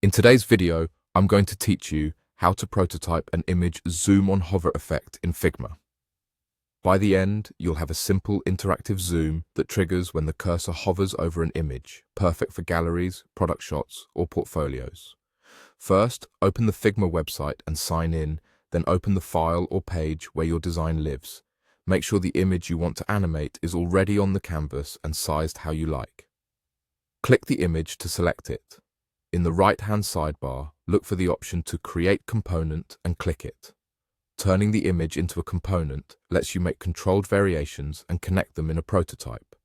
In today's video, I'm going to teach you how to prototype an image zoom on hover effect in Figma. By the end, you'll have a simple interactive zoom that triggers when the cursor hovers over an image, perfect for galleries, product shots, or portfolios. First, open the Figma website and sign in, then open the file or page where your design lives. Make sure the image you want to animate is already on the canvas and sized how you like. Click the image to select it. In the right-hand sidebar, look for the option to Create Component and click it. Turning the image into a component lets you make controlled variations and connect them in a prototype.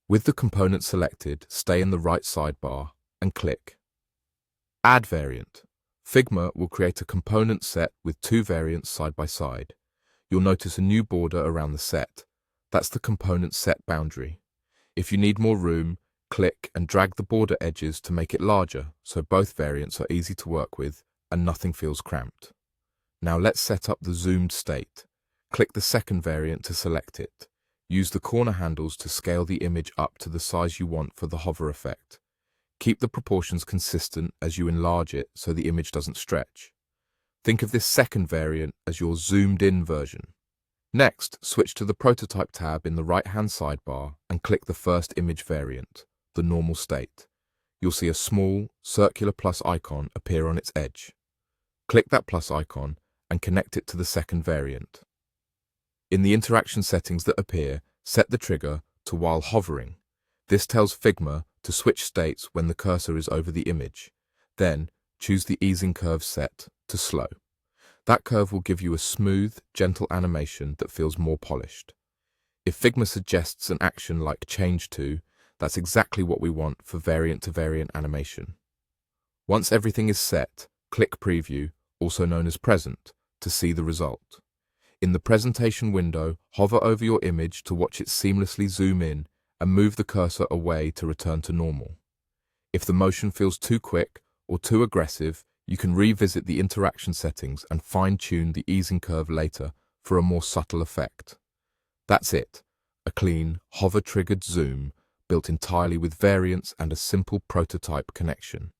With the component selected, stay in the right sidebar and click Add Variant. Figma will create a component set with two variants side by side. You'll notice a new border around the set. That's the component set boundary. If you need more room, click and drag the border edges to make it larger so both variants are easy to work with and nothing feels cramped. Now let's set up the zoomed state. Click the second variant to select it. Use the corner handles to scale the image up to the size you want for the hover effect. Keep the proportions consistent as you enlarge it so the image doesn't stretch. Think of this second variant as your zoomed-in version. Next, switch to the Prototype tab in the right-hand sidebar and click the first image variant, the normal state. You'll see a small, circular plus icon appear on its edge. Click that plus icon and connect it to the second variant. In the interaction settings that appear, set the trigger to while hovering. This tells Figma to switch states when the cursor is over the image. Then, choose the easing curve set to slow. That curve will give you a smooth, gentle animation that feels more polished. If Figma suggests an action like change to, that's exactly what we want for variant-to-variant animation. Once everything is set, click Preview, also known as Present, to see the result. In the presentation window, hover over your image to watch it seamlessly zoom in and move the cursor away to return to normal. If the motion feels too quick or too aggressive, you can revisit the interaction settings and fine-tune the easing curve later for a more subtle effect. That's it, a clean, hover-triggered zoom built entirely with variants and a simple prototype connection.